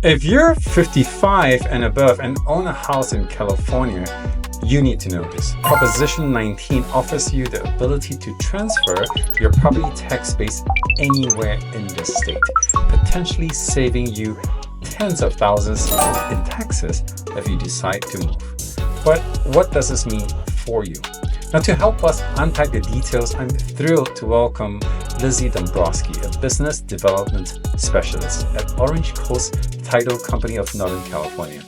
If you're 55 and above and own a house in California, you need to know this. Proposition 19 offers you the ability to transfer your property tax base anywhere in the state, potentially saving you tens of thousands in taxes if you decide to move. But what does this mean for you? Now, to help us unpack the details, I'm thrilled to welcome Lizzie Dombroski, a business development specialist at Orange Coast Title Company of Northern California.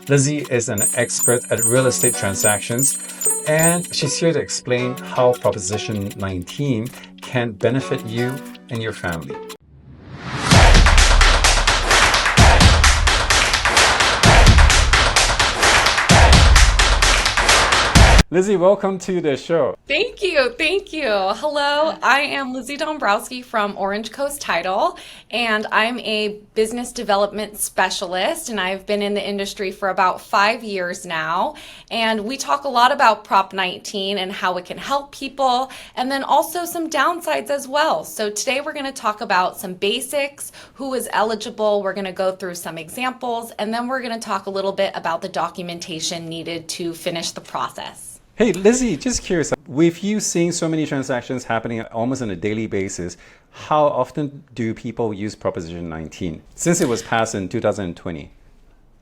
Lizzie is an expert at real estate transactions, and she's here to explain how Proposition 19 can benefit you and your family. Lizzie, welcome to the show. Thank you. Thank you. Hello, I am Lizzie Dombroski from Orange Coast Title, and I'm a business development specialist, and I've been in the industry for about 5 years now. And we talk a lot about Prop 19 and how it can help people, and then also some downsides as well. So today we're going to talk about some basics, who is eligible, we're going to go through some examples, and then we're going to talk a little bit about the documentation needed to finish the process. Hey, Lizzie, just curious, with you seeing so many transactions happening almost on a daily basis, how often do people use Proposition 19 since it was passed in 2020?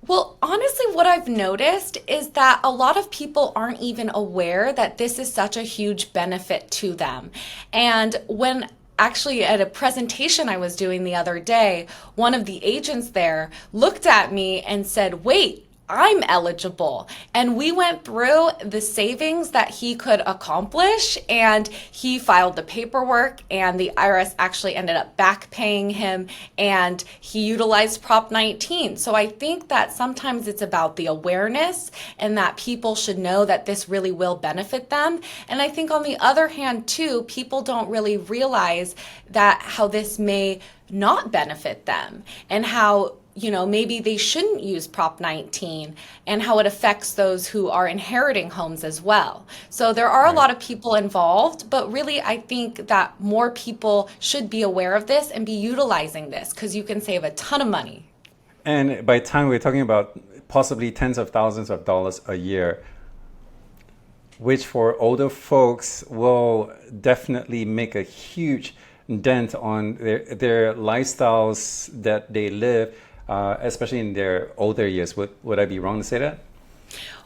Well, honestly, what I've noticed is that a lot of people aren't even aware that this is such a huge benefit to them. And when actually at a presentation I was doing the other day, one of the agents there looked at me and said, "Wait, I'm eligible." And we went through the savings that he could accomplish, and he filed the paperwork, and the IRS actually ended up back paying him, and he utilized Prop 19. So I think that sometimes it's about the awareness and that people should know that this really will benefit them. And I think on the other hand too, people don't really realize that how this may not benefit them, and how maybe they shouldn't use Prop 19, and how it affects those who are inheriting homes as well. So there are a lot of people involved, but really I think that more people should be aware of this and be utilizing this, because you can save a ton of money. And by time we're talking about possibly tens of thousands of dollars a year, which for older folks will definitely make a huge dent on their lifestyles that they live, especially in their older years. Would I be wrong to say that?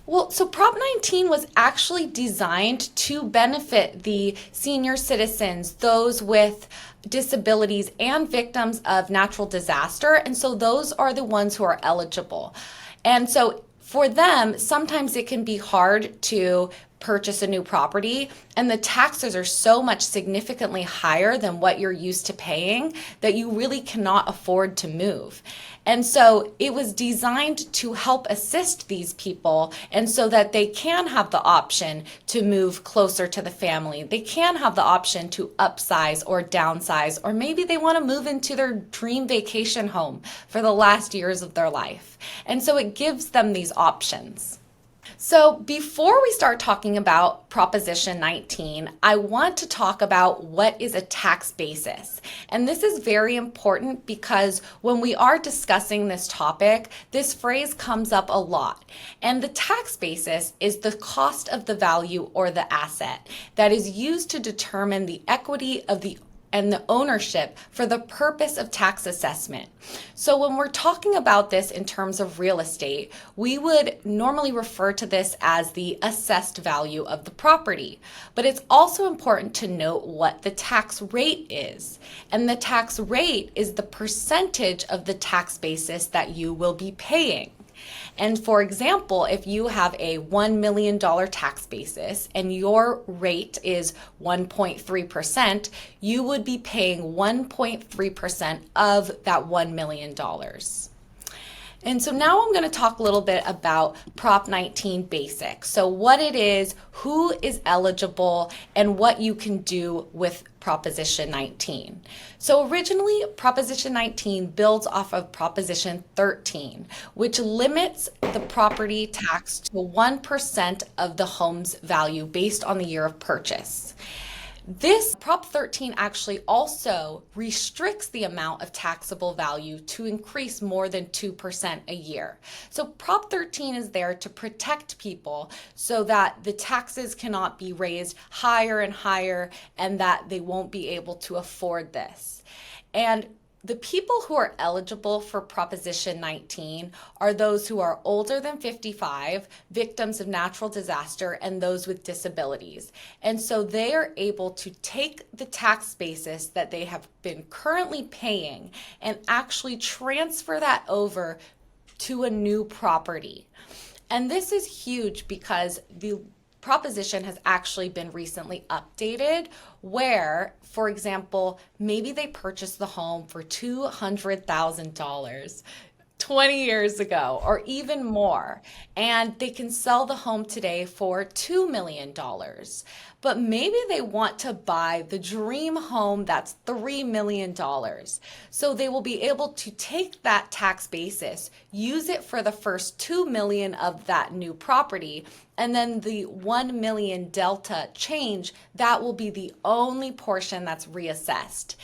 Well, so Prop 19 was actually designed to benefit the senior citizens, those with disabilities, and victims of natural disaster. And so those are the ones who are eligible. And so for them, sometimes it can be hard to purchase a new property, and the taxes are so much significantly higher than what you're used to paying that you really cannot afford to move. And so it was designed to help assist these people, and so that they can have the option to move closer to the family. They can have the option to upsize or downsize, or maybe they want to move into their dream vacation home for the last years of their life. And so it gives them these options. So before we start talking about Proposition 19, I want to talk about what is a tax basis. And this is very important because when we are discussing this topic, this phrase comes up a lot. And the tax basis is the cost of the value or the asset that is used to determine the equity of the ownership for the purpose of tax assessment. So when we're talking about this in terms of real estate, we would normally refer to this as the assessed value of the property. But it's also important to note what the tax rate is. And the tax rate is the percentage of the tax basis that you will be paying. And for example, if you have a $1 million tax basis and your rate is 1.3%, you would be paying 1.3% of that $1 million. And so now I'm going to talk a little bit about Prop 19 basics. So what it is, who is eligible, and what you can do with Proposition 19. So originally, Proposition 19 builds off of Proposition 13, which limits the property tax to 1% of the home's value based on the year of purchase. This Prop 13 actually also restricts the amount of taxable value to increase more than 2% a year. So Prop 13 is there to protect people so that the taxes cannot be raised higher and higher and that they won't be able to afford this. And the people who are eligible for Proposition 19 are those who are older than 55, victims of natural disaster, and those with disabilities. And so they are able to take the tax basis that they have been currently paying and actually transfer that over to a new property. And this is huge because the proposition has actually been recently updated where, for example, maybe they purchased the home for $200,000 20 years ago or even more, and they can sell the home today for $2 million. But maybe they want to buy the dream home that's $3 million. So they will be able to take that tax basis, use it for the first $2 million of that new property, and then the $1 million delta change, that will be the only portion that's reassessed.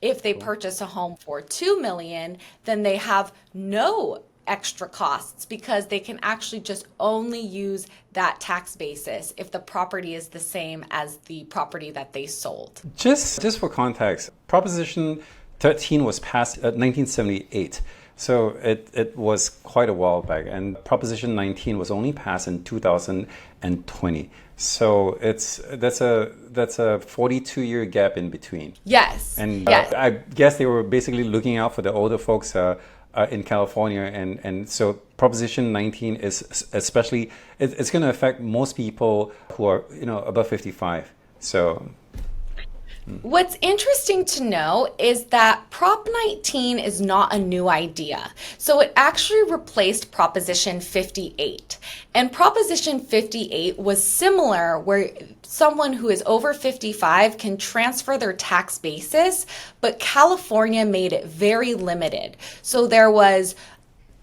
If they purchase a home for $2 million, then they have no extra costs because they can actually just only use that tax basis if the property is the same as the property that they sold. Just for context, Proposition 13 was passed in 1978. So it was quite a while back, and Proposition 19 was only passed in 2020. So that's a 42-year gap in between. Yes. And yes. I guess they were basically looking out for the older folks in California, and so Proposition 19 is especially it's going to affect most people who are above 55. So. What's interesting to know is that Prop 19 is not a new idea. So it actually replaced Proposition 58. And Proposition 58 was similar, where someone who is over 55 can transfer their tax basis, but California made it very limited. So there was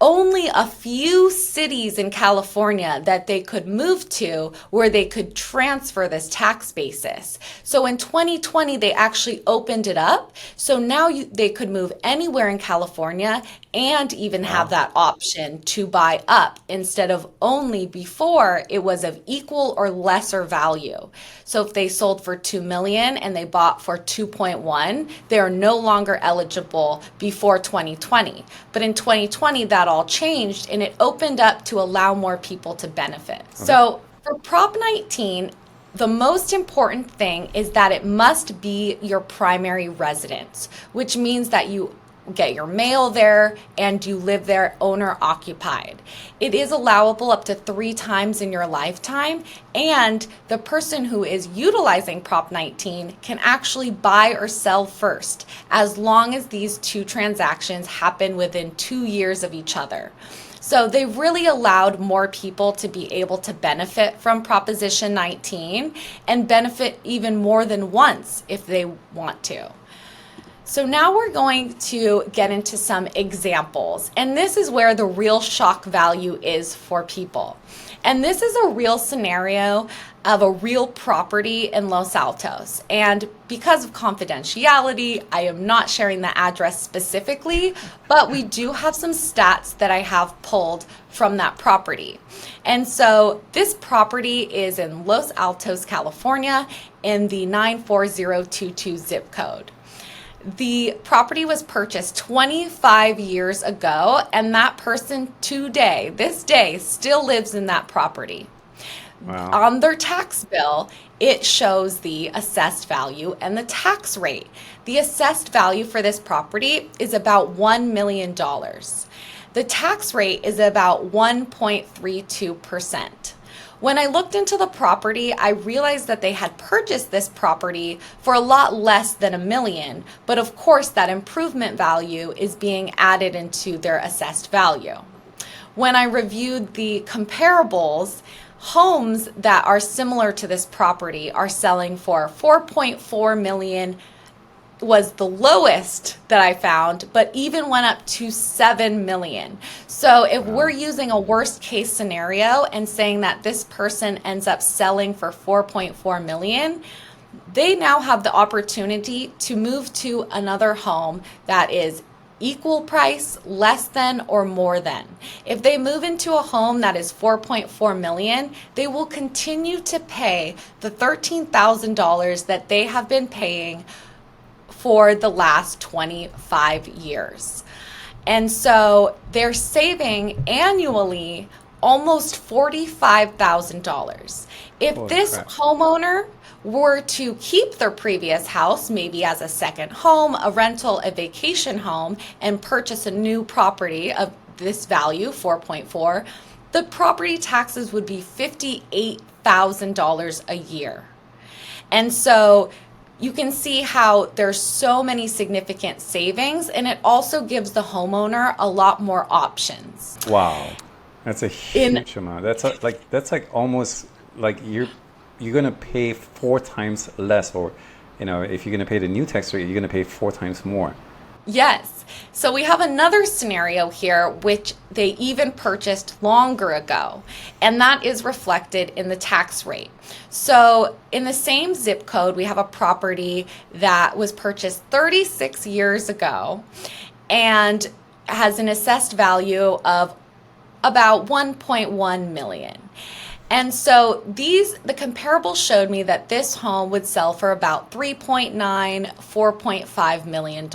only a few cities in California that they could move to where they could transfer this tax basis. So in 2020, they actually opened it up. So now they could move anywhere in California and even have that option to buy up instead of only before it was of equal or lesser value. So if they sold for $2 million and they bought for 2.1, they are no longer eligible before 2020. But in 2020, that all changed and it opened up to allow more people to benefit. Okay. So for Prop 19, the most important thing is that it must be your primary residence, which means that you get your mail there and you live there owner occupied. It is allowable up to 3 times in your lifetime, and the person who is utilizing Prop 19 can actually buy or sell first as long as these 2 transactions happen within 2 years of each other. So they really allowed more people to be able to benefit from Proposition 19 and benefit even more than once if they want to. So now we're going to get into some examples, and this is where the real shock value is for people. And this is a real scenario of a real property in Los Altos. And because of confidentiality, I am not sharing the address specifically, but we do have some stats that I have pulled from that property. And so this property is in Los Altos, California, in the 94022 zip code. The property was purchased 25 years ago, and that person today, this day, still lives in that property. Wow. On their tax bill, it shows the assessed value and the tax rate. The assessed value for this property is about $1 million. The tax rate is about 1.32%. When I looked into the property, I realized that they had purchased this property for a lot less than $1 million, but of course that improvement value is being added into their assessed value. When I reviewed the comparables, homes that are similar to this property are selling for $4.4 million was the lowest that I found, but even went up to $7 million. So if we're using a worst case scenario and saying that this person ends up selling for $4.4 million, they now have the opportunity to move to another home that is equal price, less than, or more than. If they move into a home that is $4.4 million, they will continue to pay the $13,000 that they have been paying for the last 25 years. And so they're saving annually almost $45,000. If this homeowner were to keep their previous house, maybe as a second home, a rental, a vacation home, and purchase a new property of this value, 4.4, the property taxes would be $58,000 a year. And so you can see how there's so many significant savings, and it also gives the homeowner a lot more options. Wow, that's a huge amount. That's like almost like you're going to pay 4 times less, or if you're going to pay the new tax rate, you're going to pay 4 times more. Yes. So we have another scenario here, which they even purchased longer ago, and that is reflected in the tax rate. So in the same zip code, we have a property that was purchased 36 years ago and has an assessed value of about 1.1 million. And so the comparable showed me that this home would sell for about $3.9, $4.5 million.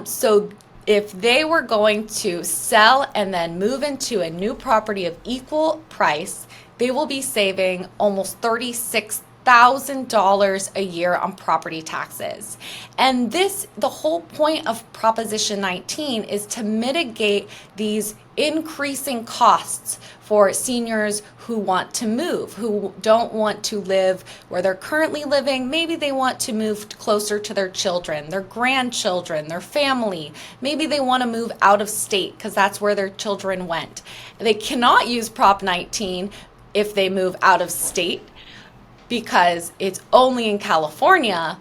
So if they were going to sell and then move into a new property of equal price, they will be saving almost $36,000 a year on property taxes. And the whole point of Proposition 19 is to mitigate these increasing costs for seniors who want to move, who don't want to live where they're currently living. Maybe they want to move closer to their children, their grandchildren, their family. Maybe they want to move out of state because that's where their children went. They cannot use Prop 19 if they move out of state because it's only in California,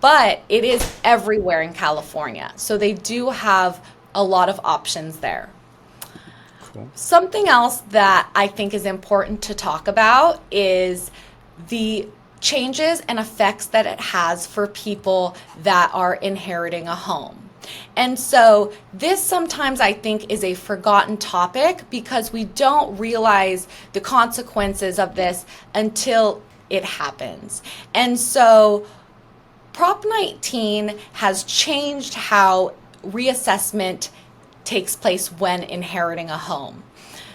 but it is everywhere in California. So they do have a lot of options there. Cool. Something else that I think is important to talk about is the changes and effects that it has for people that are inheriting a home. And so this sometimes I think is a forgotten topic because we don't realize the consequences of this until it happens. And so Prop 19 has changed how reassessment takes place when inheriting a home.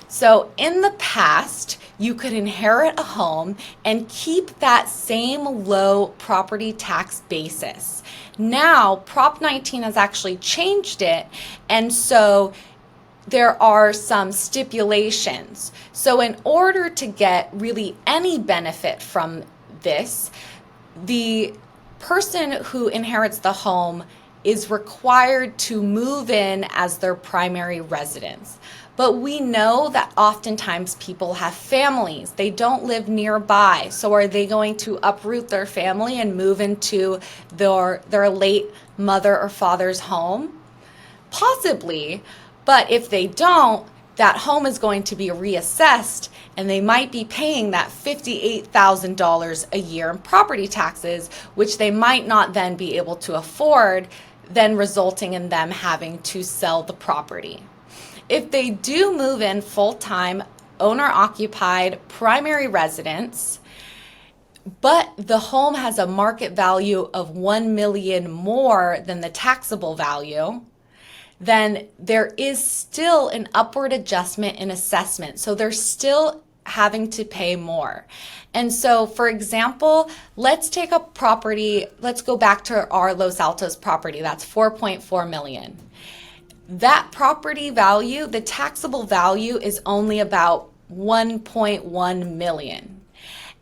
So in the past, you could inherit a home and keep that same low property tax basis. Now, Prop 19 has actually changed it, and so there are some stipulations. So in order to get really any benefit from this, the person who inherits the home is required to move in as their primary residence. But we know that oftentimes people have families. They don't live nearby. So are they going to uproot their family and move into their late mother or father's home? Possibly. But if they don't, that home is going to be reassessed and they might be paying that $58,000 a year in property taxes, which they might not then be able to afford, then resulting in them having to sell the property. If they do move in full-time, owner-occupied primary residence, but the home has a market value of $1 million more than the taxable value, then there is still an upward adjustment in assessment. So they're still having to pay more. And so, for example, let's take a property, let's go back to our Los Altos property, that's $4.4 million. That property value, the taxable value is only about $1.1 million.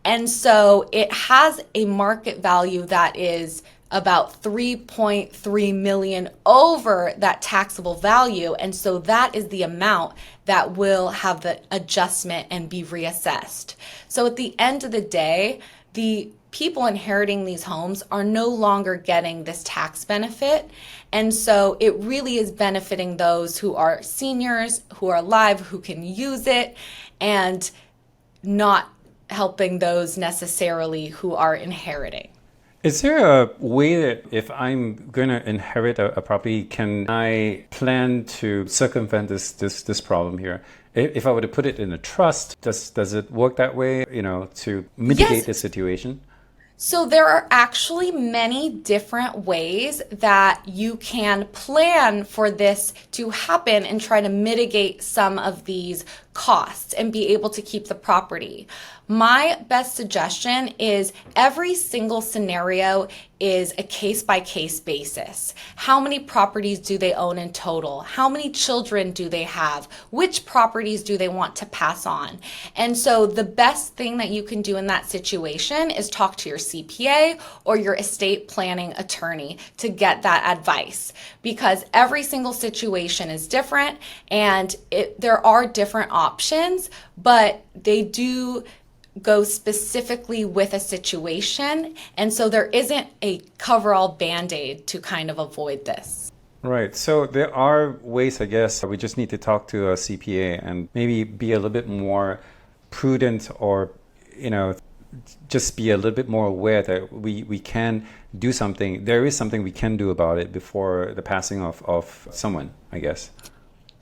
And so it has a market value that is about $3.3 million over that taxable value. And so that is the amount that will have the adjustment and be reassessed. So at the end of the day, the people inheriting these homes are no longer getting this tax benefit. And so it really is benefiting those who are seniors, who are alive, who can use it, and not helping those necessarily who are inheriting. Is there a way that if I'm going to inherit a property, can I plan to circumvent this problem here? If I were to put it in a trust, does it work that way, to mitigate the situation? So there are actually many different ways that you can plan for this to happen and try to mitigate some of these costs and be able to keep the property. My best suggestion is every single scenario is a case-by-case basis. How many properties do they own in total? How many children do they have? Which properties do they want to pass on? And so the best thing that you can do in that situation is talk to your CPA or your estate planning attorney to get that advice, because every single situation is different and there are different options, but they do go specifically with a situation. And so there isn't a coverall band-aid to kind of avoid this. Right. So there are ways, I guess, we just need to talk to a CPA and maybe be a little bit more prudent, or, just be a little bit more aware that we can do something. There is something we can do about it before the passing of someone, I guess.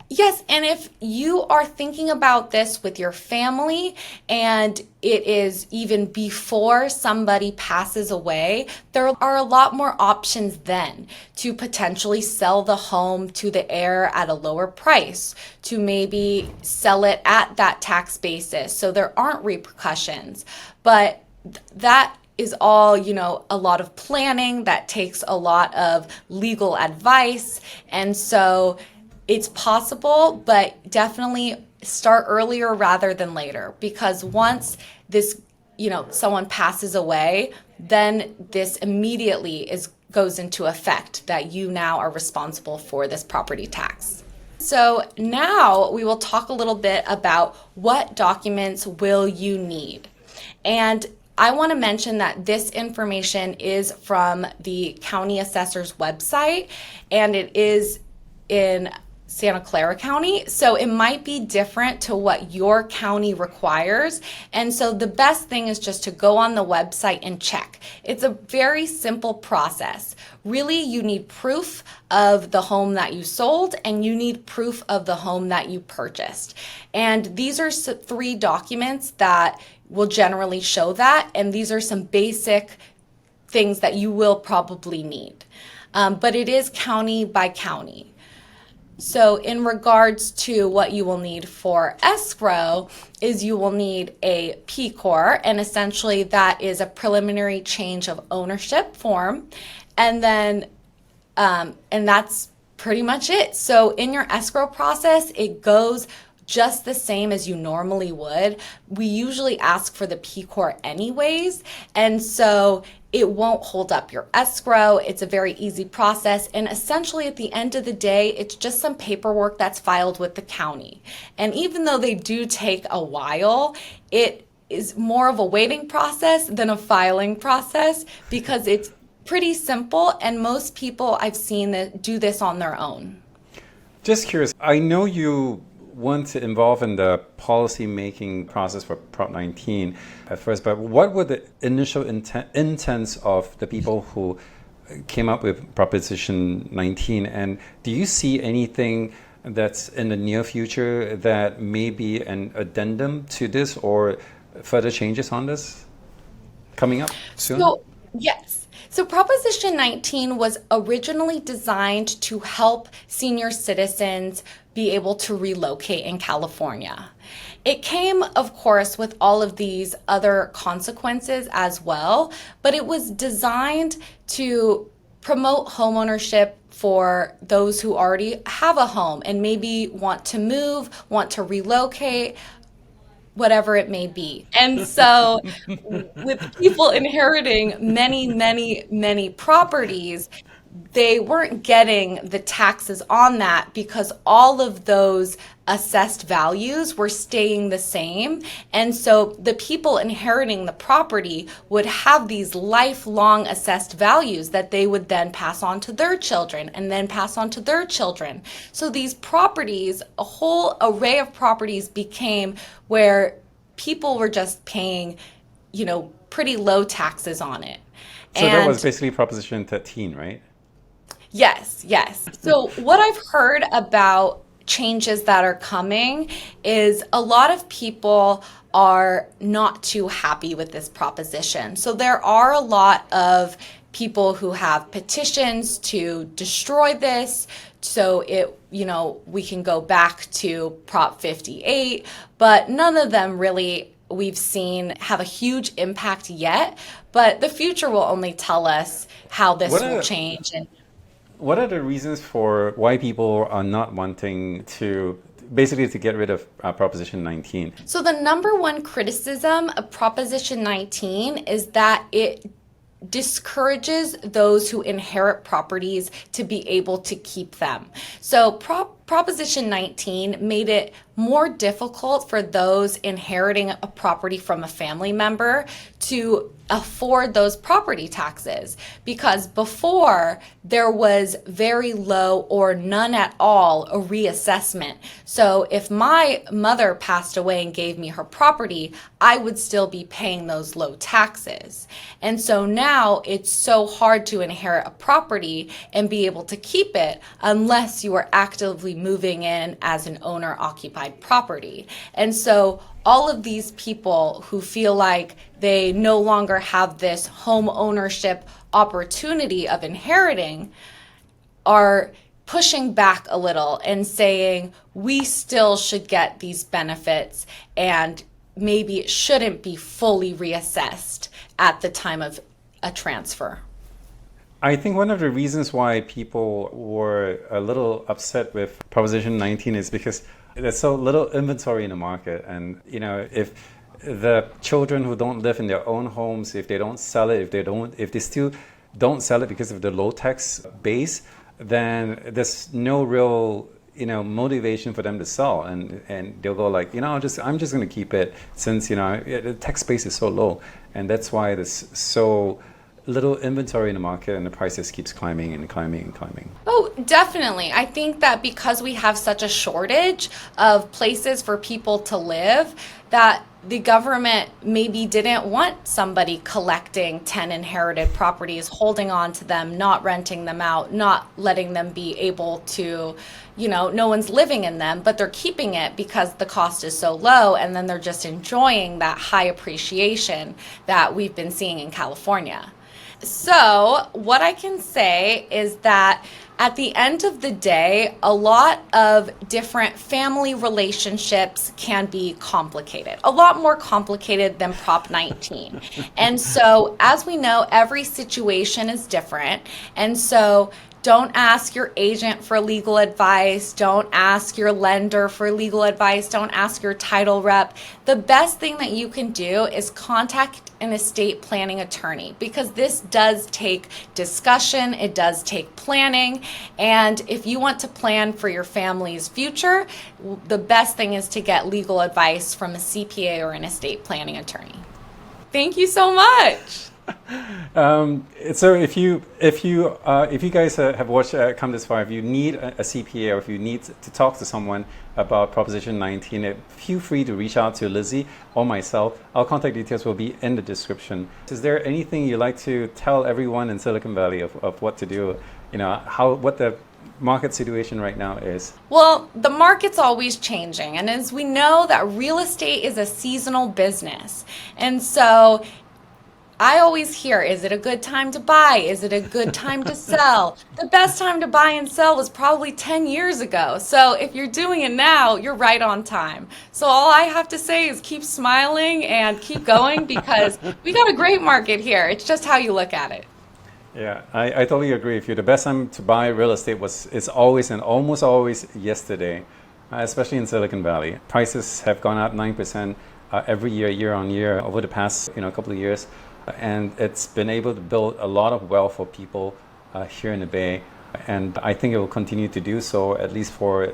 Yes, and if you are thinking about this with your family and it is even before somebody passes away, there are a lot more options then to potentially sell the home to the heir at a lower price, to maybe sell it at that tax basis so there aren't repercussions. But that is all, a lot of planning that takes a lot of legal advice. And so it's possible, but definitely start earlier rather than later, because once this, someone passes away, then this immediately goes into effect that you now are responsible for this property tax. So now we will talk a little bit about what documents will you need. And I want to mention that this information is from the county assessor's website, and it is in Santa Clara County, so it might be different to what your county requires. And so the best thing is just to go on the website and check. It's a very simple process. Really, you need proof of the home that you sold, and you need proof of the home that you purchased. And these are 3 documents that will generally show that, and these are some basic things that you will probably need. But it is county by county. So in regards to what you will need for escrow is you will need a P-Corps, and essentially that is a preliminary change of ownership form. And then, and that's pretty much it. So in your escrow process, it goes just the same as you normally would. We usually ask for the P-Corps anyways, and so it won't hold up your escrow. It's a very easy process, and essentially at the end of the day, it's just some paperwork that's filed with the county. And even though they do take a while, it is more of a waiting process than a filing process, because it's pretty simple, and most people I've seen that do this on their own. Just curious, I know you want to involve in the policy making process for Prop 19 at first, but what were the initial intents of the people who came up with Proposition 19? And do you see anything that's in the near future that may be an addendum to this or further changes on this coming up soon? Yes. So Proposition 19 was originally designed to help senior citizens be able to relocate in California. It came, of course, with all of these other consequences as well, but it was designed to promote homeownership for those who already have a home and maybe want to move, want to relocate, whatever it may be. And so with people inheriting many properties, they weren't getting the taxes on that because all of those assessed values were staying the same. And so the people inheriting the property would have these lifelong assessed values that they would then pass on to their children and then pass on to their children. So these properties, a whole array of properties became where people were just paying, pretty low taxes on it. So that was basically Proposition 13, right? Yes, yes. So what I've heard about changes that are coming is a lot of people are not too happy with this proposition. So there are a lot of people who have petitions to destroy this. So we can go back to Prop 58, but none of them really we've seen have a huge impact yet. But the future will only tell us how this will change. And what are the reasons for why people are not wanting to get rid of Proposition 19? So the number one criticism of Proposition 19 is that it discourages those who inherit properties to be able to keep them. So Proposition 19 made it more difficult for those inheriting a property from a family member to afford those property taxes, because before there was very low or none at all a reassessment. So if my mother passed away and gave me her property, I would still be paying those low taxes. And so now it's so hard to inherit a property and be able to keep it unless you are actively moving in as an owner-occupied property. And so all of these people who feel like they no longer have this home ownership opportunity of inheriting are pushing back a little and saying we still should get these benefits, and maybe it shouldn't be fully reassessed at the time of a transfer. I think one of the reasons why people were a little upset with Proposition 19 is because there's so little inventory in the market. And, if the children who don't live in their own homes, if they don't sell it, if they still don't sell it because of the low tax base, then there's no real, motivation for them to sell. And they'll go like, I'm just going to keep it since, the tax base is so low. And that's why there's so little inventory in the market and the price just keeps climbing and climbing and climbing. Oh, definitely. I think that because we have such a shortage of places for people to live, that the government maybe didn't want somebody collecting 10 inherited properties, holding on to them, not renting them out, not letting them be able to, no one's living in them, but they're keeping it because the cost is so low, and then they're just enjoying that high appreciation that we've been seeing in California. So what I can say is that at the end of the day, a lot of different family relationships can be complicated, a lot more complicated than Prop 19. And so, as we know, every situation is different. And so don't ask your agent for legal advice. Don't ask your lender for legal advice. Don't ask your title rep. The best thing that you can do is contact an estate planning attorney, because this does take discussion. It does take planning. And if you want to plan for your family's future, the best thing is to get legal advice from a CPA or an estate planning attorney. Thank you so much. So if you guys have watched come this far, if you need a CPA or if you need to talk to someone about Proposition 19, feel free to reach out to Lizzie or myself. Our contact details will be in the description. Is there anything you'd like to tell everyone in Silicon Valley of what to do? What the market situation right now is? Well, the market's always changing, and as we know, that real estate is a seasonal business, and so I always hear, is it a good time to buy? Is it a good time to sell? The best time to buy and sell was probably 10 years ago. So if you're doing it now, you're right on time. So all I have to say is keep smiling and keep going, because we got a great market here. It's just how you look at it. Yeah, I totally agree with you. The best time to buy real estate is always and almost always yesterday, especially in Silicon Valley. Prices have gone up 9% every year on year, over the past couple of years. And it's been able to build a lot of wealth for people here in the Bay. And I think it will continue to do so, at least for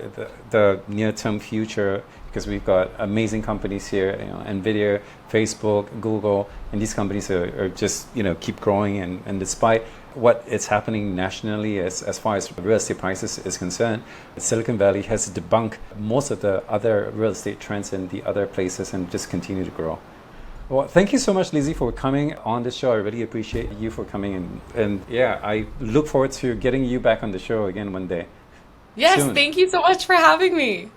the near-term future, because we've got amazing companies here, NVIDIA, Facebook, Google, and these companies are just, keep growing. And despite what is happening nationally as far as real estate prices is concerned, Silicon Valley has debunked most of the other real estate trends in the other places and just continue to grow. Well, thank you so much, Lizzie, for coming on the show. I really appreciate you for coming in. And yeah, I look forward to getting you back on the show again one day. Yes, soon. Thank you so much for having me.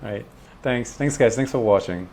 All right. Thanks. Thanks, guys. Thanks for watching.